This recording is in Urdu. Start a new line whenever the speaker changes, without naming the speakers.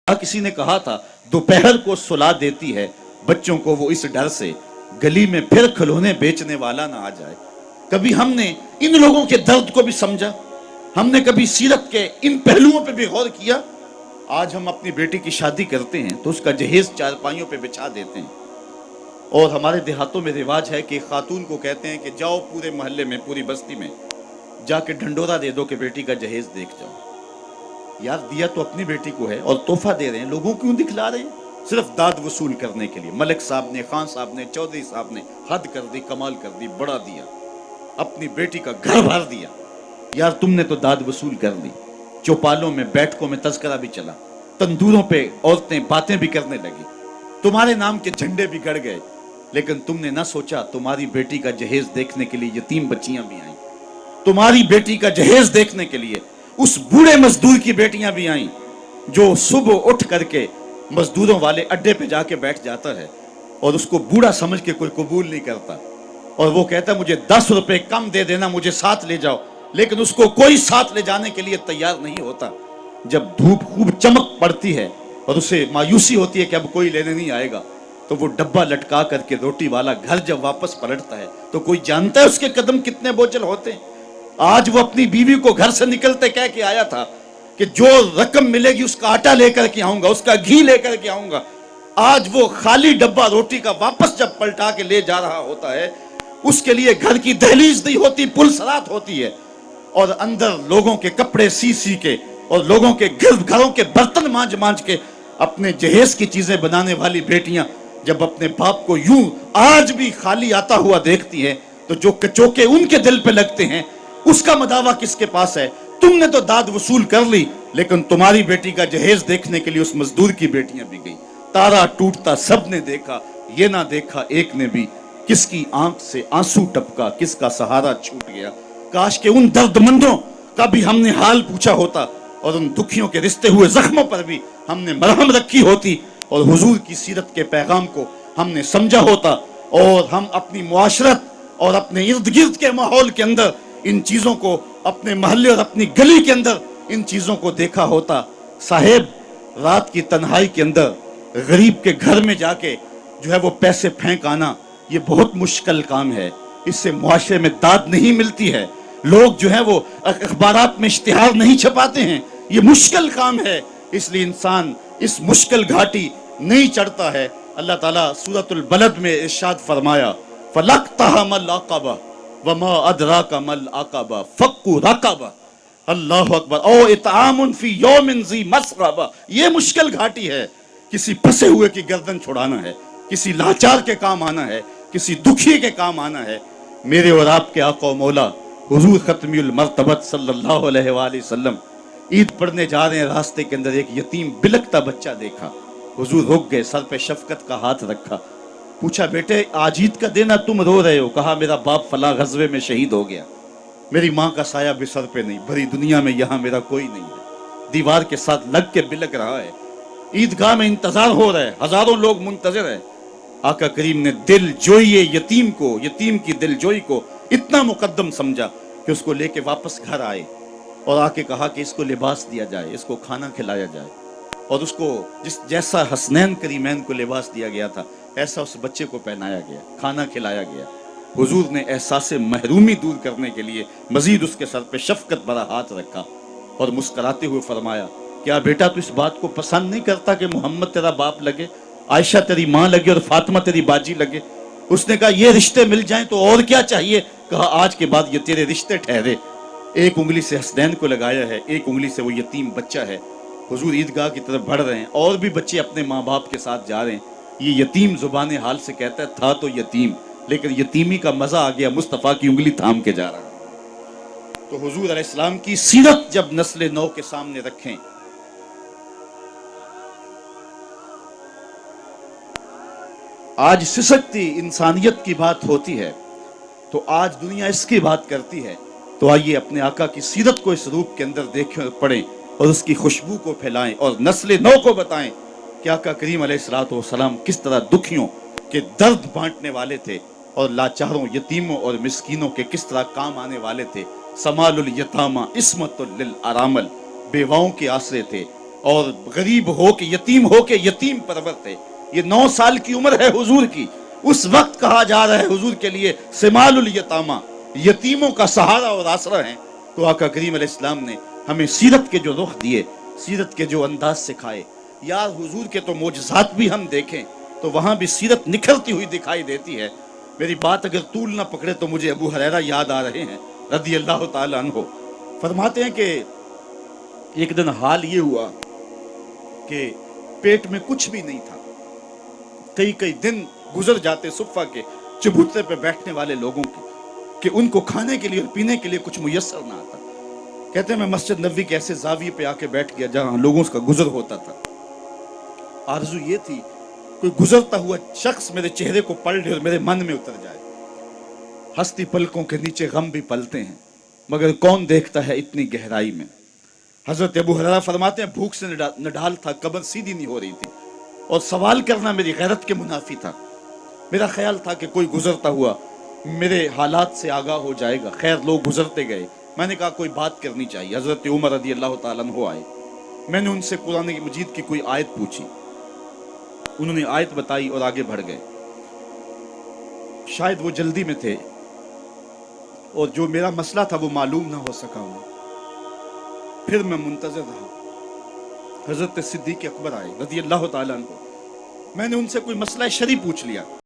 کسی نے کہا تھا دوپہر کو سلا دیتی ہے بچوں کو وہ اس ڈر سے گلی میں پھر کھلونے بیچنے والا نہ آ جائے۔ کبھی ہم نے ان لوگوں کے درد کو بھی سمجھا؟ ہم نے کبھی سیرت کے ان پہلوؤں پہ بھی غور کیا؟ آج ہم اپنی بیٹی کی شادی کرتے ہیں تو اس کا جہیز چارپائیوں پہ بچھا دیتے ہیں، اور ہمارے دیہاتوں میں رواج ہے کہ خاتون کو کہتے ہیں کہ جاؤ پورے محلے میں، پوری بستی میں جا کے ڈھنڈورا دے دو کہ بیٹی کا جہیز دیکھ جاؤ۔ یار دیا تو اپنی بیٹی کو ہے اور تحفہ دے رہے ہیں، لوگوں کیوں دکھلا رہے ہیں؟ صرف داد وصول کرنے کے لیے۔ ملک صاحب نے، خان صاحب نے، چودھری صاحب نے حد کر دی، کمال کر دی، بڑا دیا، اپنی بیٹی کا گھر بھر دیا۔ یار تم نے تو داد وصول کر لی، چوپالوں میں، بیٹھکوں میں تذکرہ بھی چلا، تندوروں پہ عورتیں باتیں بھی کرنے لگی، تمہارے نام کے جھنڈے بھی گڑ گئے، لیکن تم نے نہ سوچا تمہاری بیٹی کا جہیز دیکھنے کے لیے یتیم بچیاں بھی آئیں، تمہاری بیٹی کا جہیز دیکھنے کے لیے اس بوڑھے مزدور کی بیٹیاں بھی آئیں جو صبح اٹھ کر کے مزدوروں والے اڈے پہ جا کے بیٹھ جاتا ہے اور اس کو بوڑھا سمجھ کے کوئی قبول نہیں کرتا، اور وہ کہتا ہے مجھے 10 روپے کم دے دینا، مجھے ساتھ لے جاؤ، لیکن اس کو کوئی ساتھ لے جانے کے لیے تیار نہیں ہوتا۔ جب دھوپ خوب چمک پڑتی ہے اور اسے مایوسی ہوتی ہے کہ اب کوئی لینے نہیں آئے گا، تو وہ ڈبہ لٹکا کر کے روٹی والا گھر جب واپس پلٹتا ہے تو کوئی جانتا ہے اس کے قدم کتنے بوجھل ہوتے ہیں؟ آج وہ اپنی بیوی کو گھر سے نکلتے کہہ کے آیا تھا کہ جو رقم ملے گی اس کا آٹا لے کر کے آؤں گا، اس کا گھی لے کر کے آؤں گا۔ آج وہ خالی ڈبہ روٹی کا واپس جب پلٹا کے لے جا رہا ہوتا ہے، اس کے لیے گھر کی دہلیز نہیں ہوتی، پلسرات ہوتی ہے، اور اندر لوگوں کے کپڑے سی سی کے اور لوگوں کے گھروں کے برتن مانج مانج کے اپنے جہیز کی چیزیں بنانے والی بیٹیاں جب اپنے باپ کو یوں آج بھی خالی آتا ہوا دیکھتی ہیں تو جو کچوکے ان کے دل پہ لگتے ہیں اس کا مداوع کس کے پاس ہے؟ تم نے تو داد وصول کر لی، لیکن تمہاری بیٹی کا جہیز دیکھنے کے لیے اس مزدور کی بیٹیاں بھی گئی۔ تارا ٹوٹتا سب نے دیکھا، یہ نہ دیکھا ایک نے بھی، کس کی آنکھ سے آنسو ٹپکا، کس کا سہارا چھوٹ گیا۔ کاش کہ ان درد مندوں کا بھی ہم نے حال پوچھا ہوتا، اور ان دکھیوں کے رشتے ہوئے زخموں پر بھی ہم نے مرہم رکھی ہوتی، اور حضور کی سیرت کے پیغام کو ہم نے سمجھا ہوتا، اور ہم اپنی معاشرت اور اپنے ارد گرد کے ماحول کے اندر ان چیزوں کو، اپنے محلے اور اپنی گلی کے اندر ان چیزوں کو دیکھا ہوتا۔ صاحب رات کی تنہائی کے اندر غریب کے گھر میں جا کے جو ہے وہ پیسے پھینک آنا، یہ بہت مشکل کام ہے، اس سے معاشرے میں داد نہیں ملتی ہے، لوگ جو ہے وہ اخبارات میں اشتہار نہیں چھپاتے ہیں، یہ مشکل کام ہے، اس لیے انسان اس مشکل گھاٹی نہیں چڑھتا ہے۔ اللہ تعالیٰ سورۃ البلد میں ارشاد فرمایا فَلَقْتَحَمَ الْعَقَبَةَ وَمَا أَدْرَاكَ مَا الْعَقَبَةُ فَكُّ رَقَبَةٍ۔ اللہ اکبر۔ او اطعام فی یوم ذی مسغبہ، یہ مشکل گھاٹی ہے، کسی پھنسے ہوئے کی گردن چھڑانا ہے، کسی لاچار کے کام آنا ہے، کسی دکھی کے کام آنا ہے۔ میرے اور آپ کے آقا و مولا حضور ختمی المرتبت صلی اللہ علیہ وآلہ وسلم عید پڑھنے جا رہے ہیں، راستے کے اندر ایک یتیم بلکتا بچہ دیکھا، حضور رک گئے، سر پہ شفقت کا ہاتھ رکھا، پوچھا بیٹے آج عید کا دن ہے تم رو رہے ہو؟ کہا میرا باپ فلاں غزوے میں شہید ہو گیا، میری ماں کا سایہ بھی سر پہ نہیں، بھری دنیا میں یہاں میرا کوئی نہیں ہے، دیوار کے ساتھ لگ کے بلک رہا ہے، عیدگاہ میں انتظار ہو رہا ہے، ہزاروں لوگ منتظر ہیں۔ آقا کریم نے دل جوئی یتیم کو، یتیم کی دل جوئی کو اتنا مقدم سمجھا کہ اس کو لے کے واپس گھر آئے اور آ کے کہا کہ اس کو لباس دیا جائے، اس کو کھانا کھلایا جائے، اور اس کو جیسا حسنین کریمین کو لباس دیا گیا تھا ایسا اس بچے کو پہنایا گیا، کھانا کھلایا گیا۔ حضور نے احساس محرومی دور کرنے کے لیے مزید اس کے سر پہ شفقت بھرا ہاتھ رکھا اور مسکراتے ہوئے فرمایا کیا بیٹا تو اس بات کو پسند نہیں کرتا کہ محمد تیرا باپ لگے، عائشہ تیری ماں لگے اور فاطمہ تیری باجی لگے؟ اس نے کہا یہ رشتے مل جائیں تو اور کیا چاہیے؟ کہا آج کے بعد یہ تیرے رشتے ٹھہرے۔ ایک انگلی سے حسنین کو لگایا ہے، ایک انگلی سے وہ یتیم بچہ ہے۔ حضور عیدگاہ کی طرف بڑھ رہے ہیں، اور بھی بچے اپنے ماں باپ کے ساتھ جا رہے ہیں۔ یہ یتیم زبان حال سے کہتا ہے تھا تو یتیم، لیکن یتیمی کا مزہ آ گیا، مصطفیٰ کی انگلی تھام کے جا رہا ہے۔ تو حضور علیہ السلام کی سیرت جب نسل نو کے سامنے رکھیں، آج سسکتی انسانیت کی بات ہوتی ہے تو آج دنیا اس کی بات کرتی ہے، تو آئیے اپنے آقا کی سیرت کو اس روپ کے اندر دیکھیں اور پڑھیں اور اس کی خوشبو کو پھیلائیں اور نسل نو کو بتائیں کہ آقا کریم علیہ السلام کس طرح دکھیوں کے درد بانٹنے والے تھے اور لاچاروں، یتیموں اور مسکینوں کے کس طرح کام آنے والے تھے۔ سمال الیتامہ عصمت للارامل، بیواؤں کے آسرے تھے اور غریب ہو کے یتیم ہو کے یتیم پرور تھے. یہ 9 سال کی عمر ہے حضور کی. اس وقت کہا جا رہا ہے حضور کے لیے سمال الیتامہ، یتیموں کا سہارا اور آسرا ہیں. تو آقا کریم علیہ السلام نے ہمیں سیرت کے جو رخ دیے، سیرت کے جو انداز سکھائے. یار حضور کے تو معجزات بھی ہم دیکھیں تو وہاں بھی سیرت نکھرتی ہوئی دکھائی دیتی ہے. میری بات اگر طول نہ پکڑے تو مجھے ابو ہریرہ یاد آ رہے ہیں رضی اللہ تعالیٰ عنہ. فرماتے ہیں کہ ایک دن حال یہ ہوا کہ پیٹ میں کچھ بھی نہیں تھا. کئی دن گزر جاتے صفہ کے چبوترے پہ بیٹھنے والے لوگوں کے کہ ان کو کھانے کے لیے اور پینے کے لیے کچھ میسر نہ آتا. کہتے ہیں میں مسجد نبوی کے ایسے زاویے پہ آ کے بیٹھ گیا جہاں لوگوں کا گزر ہوتا تھا. آرزو یہ تھی کوئی گزرتا ہوا شخص میرے چہرے کو پڑھ لے اور میرے من میں اتر جائے. ہستی پلکوں کے نیچے غم بھی پلتے ہیں مگر کون دیکھتا ہے اتنی گہرائی میں. حضرت ابو ہریرہ فرماتے ہیں بھوک سے نڈال تھا، قبر سیدھی نہیں ہو رہی تھی اور سوال کرنا میری غیرت کے منافی تھا. میرا خیال تھا کہ کوئی گزرتا ہوا میرے حالات سے آگاہ ہو جائے گا. خیر لوگ گزرتے گئے. میں نے کہا کوئی بات کرنی چاہیے. حضرت عمر رضی اللہ تعالیٰ عنہ آئے. میں نے ان سے قرآن مجید کی کوئی آیت پوچھی. انہوں نے آیت بتائی اور آگے بڑھ گئے. شاید وہ جلدی میں تھے اور جو میرا مسئلہ تھا وہ معلوم نہ ہو سکا انہیں. پھر میں منتظر رہا. حضرت صدیق اکبر آئے رضی اللہ تعالیٰ عنہ. میں نے ان سے کوئی مسئلہ شرعی پوچھ لیا.